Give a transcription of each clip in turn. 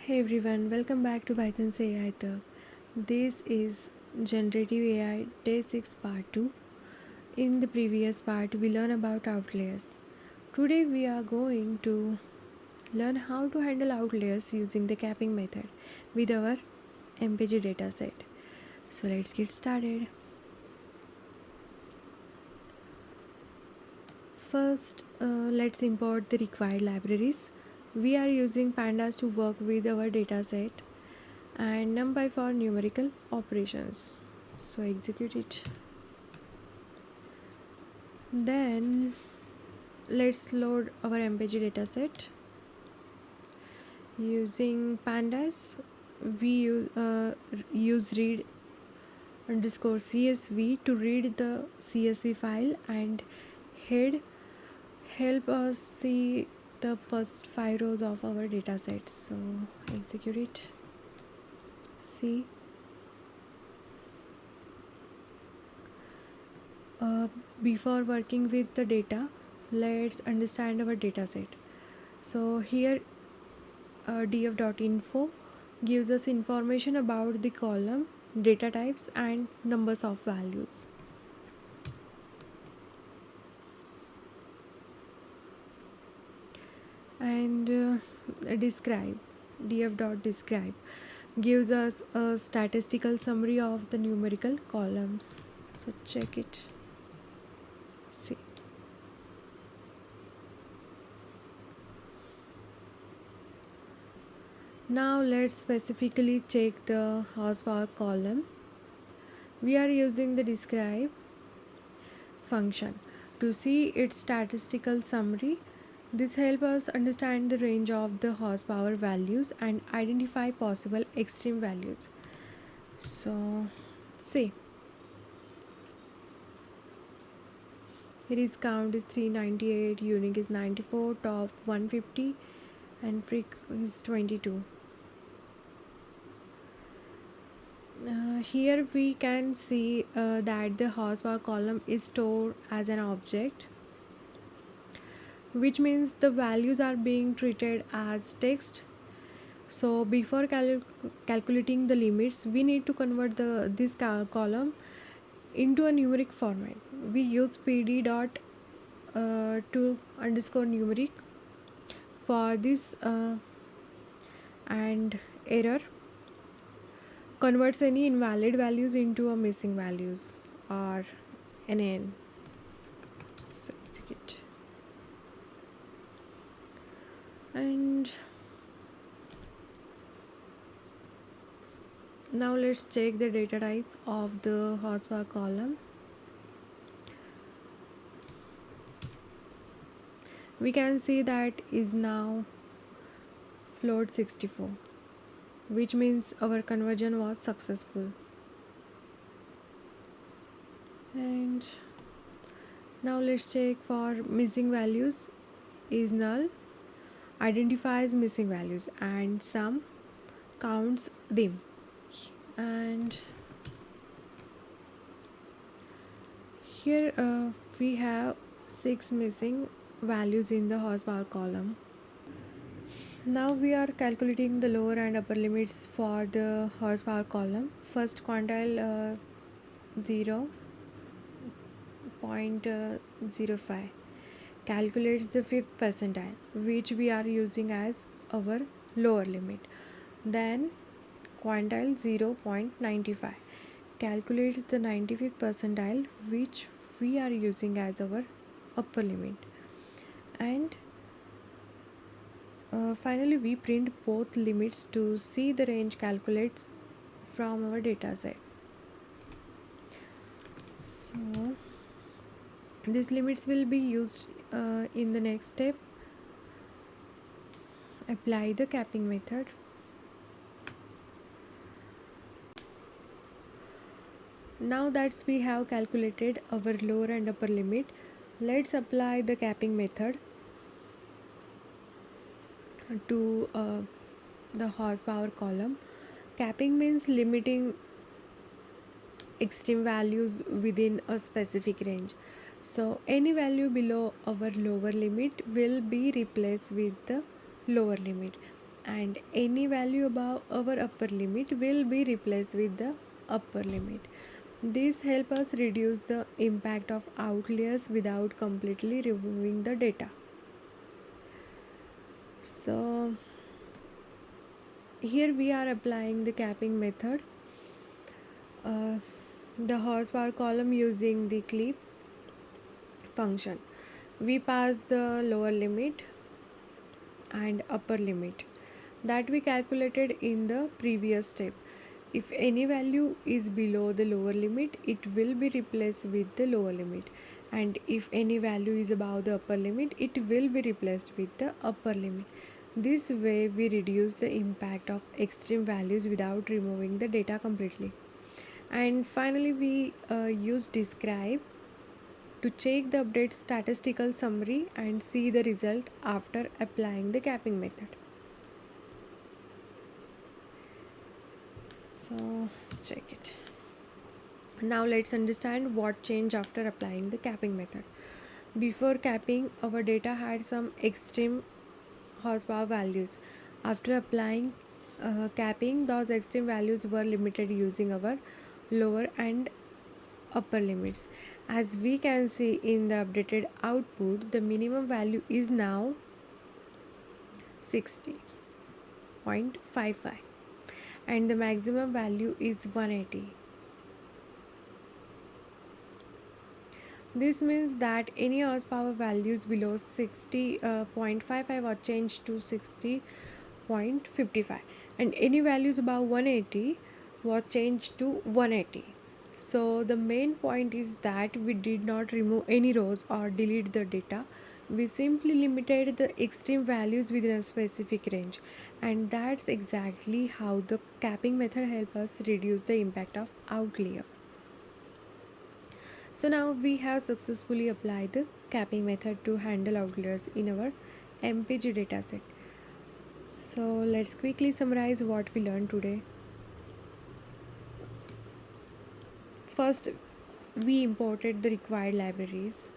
Hey everyone, welcome back to Python's AI Talk. This is Generative AI Day 6 Part 2. In the previous part, we learned about outliers. Today, we are going to learn how to handle outliers using the capping method with our MPG dataset. So, let's get started. First, let's import the required libraries. We are using pandas to work with our dataset and numpy for numerical operations. So execute it. Then let's load our MPG dataset. Using pandas, we use read underscore CSV to read the CSV file and head help us see the first 5 rows of our dataset. So execute it. See. Before working with the data, let's understand our dataset. So here df.info gives us information about the column, data types and numbers of values. And df.describe gives us a statistical summary of the numerical columns. So check it. See. Now let's specifically check the horsepower column. We are using the describe function to see its statistical summary. This helps us understand the range of the horsepower values and identify possible extreme values. So see, here is count is 398, unique is 94, top 150 and freak is 22. Here we can see that the horsepower column is stored as an object, which means the values are being treated as text. So before calculating the limits, we need to convert this column into a numeric format. We use pd dot to underscore numeric for this and error converts any invalid values into a missing values or NaN. So execute. And now let's check the data type of the horsepower column. We can see that is now float 64, which means our conversion was successful. And now let's check for missing values. Is null, identifies missing values, and sum counts them. And here we have 6 missing values in the horsepower column. Now we are calculating the lower and upper limits for the horsepower column. First quantile 0.05 calculates the 5th percentile, which we are using as our lower limit. Then quantile 0.95 calculates the 95th percentile, which we are using as our upper limit. And finally we print both limits to see the range calculates from our data set. So these limits will be used in the next step. Apply the capping method. Now that we have calculated our lower and upper limit, let's apply the capping method to the horsepower column. Capping means limiting extreme values within a specific range. So any value below our lower limit will be replaced with the lower limit, and any value above our upper limit will be replaced with the upper limit. This helps us reduce the impact of outliers without completely removing the data. So here we are applying the capping method. Uh, the horsepower column using the clip function. We pass the lower limit and upper limit that we calculated in the previous step. If any value is below the lower limit, it will be replaced with the lower limit, and if any value is above the upper limit, it will be replaced with the upper limit. This way we reduce the impact of extreme values without removing the data completely. And finally we use describe to check the update statistical summary and see the result after applying the capping method. So check it. Now let's understand what changed after applying the capping method. Before capping, our data had some extreme horsepower values. After applying capping, those extreme values were limited using our lower and upper limits. As we can see in the updated output, the minimum value is now 60.55 and the maximum value is 180. This means that any horsepower values below 60.55 are changed to 60.55 and any values above 180 was changed to 180. So the main point is that we did not remove any rows or delete the data. We simply limited the extreme values within a specific range, and that's exactly how the capping method helps us reduce the impact of outlier. So now we have successfully applied the capping method to handle outliers in our MPG dataset. So let's quickly summarize what we learned today. First, we imported the required libraries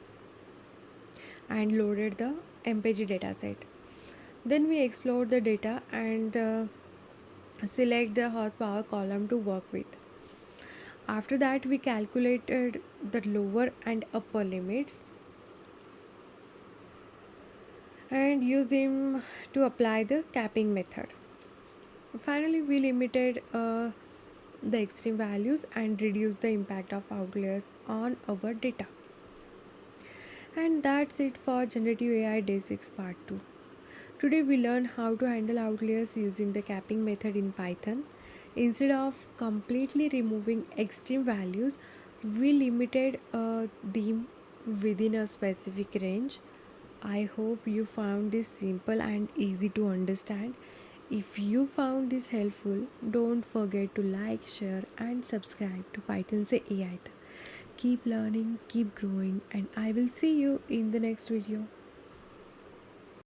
and loaded the MPG dataset. Then we explored the data and select the horsepower column to work with. After that, we calculated the lower and upper limits and used them to apply the capping method. Finally, we limited the extreme values and reduced the impact of outliers on our data. And that's it for Generative AI Day 6 Part 2. Today we learn how to handle outliers using the capping method in Python. Instead of completely removing extreme values, we limited them within a specific range. I hope you found this simple and easy to understand. If you found this helpful, don't forget to like, share and subscribe to Python Se AI. Keep learning, keep growing, and I will see you in the next video.